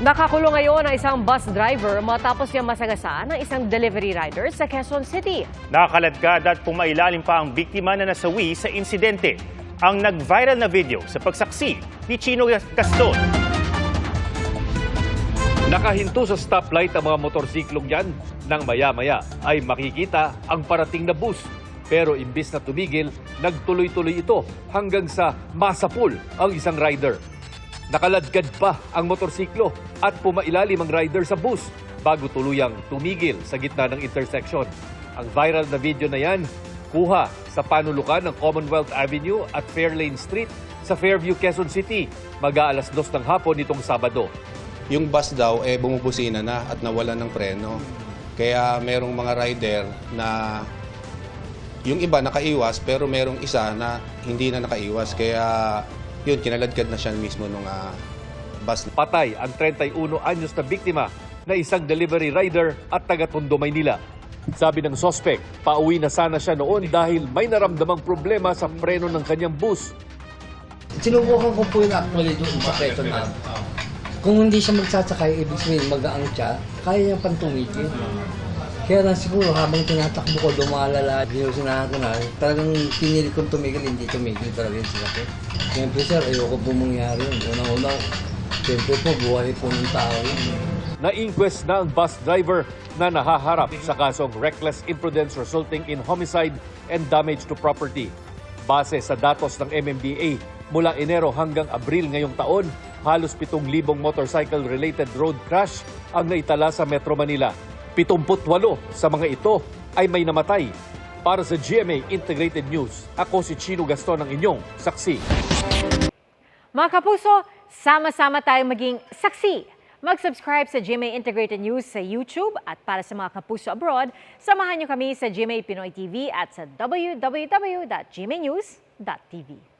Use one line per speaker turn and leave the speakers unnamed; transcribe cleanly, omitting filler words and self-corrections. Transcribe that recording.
Nakakulong ngayon ang isang bus driver matapos niyang masagasaan ng isang delivery rider sa Quezon City.
Nakaladkad at pumailalim pa ang biktima na nasawi sa insidente. Ang nag-viral na video sa pagsaksi ni Chino Gaston.
Nakahinto sa stoplight ang mga motorsiklong yan nang maya-maya ay makikita ang parating na bus. Pero imbis na tumigil, nagtuloy-tuloy ito hanggang sa masapul ang isang rider. Nakaladkad pa ang motorsiklo at pumailalim ang rider sa bus bago tuluyang tumigil sa gitna ng intersection. Ang viral na video na yan, kuha sa panulukan ng Commonwealth Avenue at Fairlane Street sa Fairview, Quezon City, mag-aalas 2 ng hapon nitong Sabado.
Yung bus daw bumubusina na at nawalan ng preno. Kaya merong mga rider na yung iba nakaiwas pero merong isa na hindi na nakaiwas. Kaya yun, kinaladkad na siya mismo nung bus.
Patay ang 31 anyos na biktima na isang delivery rider at taga-Tondo, Maynila. Sabi ng sospek, pauwi na sana siya noon dahil may naramdamang problema sa preno ng kanyang bus.
Sinubukan ko po yung actually doon sa Quezon na kung hindi siya magsasakay, ibig sabihin magaang siya, kaya niya pang tumigil. Kaya lang siguro habang tinatakbo ko, dumalala, sinusinahan ko na, talagang pinili kong tumigil, hindi tumigil talaga yung sinakit. Siyempre sir, ayoko po mangyari yun. Unang-unang, siyempre po, buhay po ng tao yun.
Na-inquest na ang bus driver na nahaharap sa kasong reckless imprudence resulting in homicide and damage to property. Base sa datos ng MMDA, mula Enero hanggang Abril ngayong taon, halos 7,000 motorcycle-related road crash ang naitala sa Metro Manila. 78 sa mga ito ay may namatay. Para sa GMA Integrated News, ako si Chino Gaston, ang inyong saksi.
Mga kapuso, sama-sama tayong maging saksi. Mag-subscribe sa GMA Integrated News sa YouTube at para sa mga kapuso abroad, samahan niyo kami sa GMA Pinoy TV at sa www.gmanews.tv.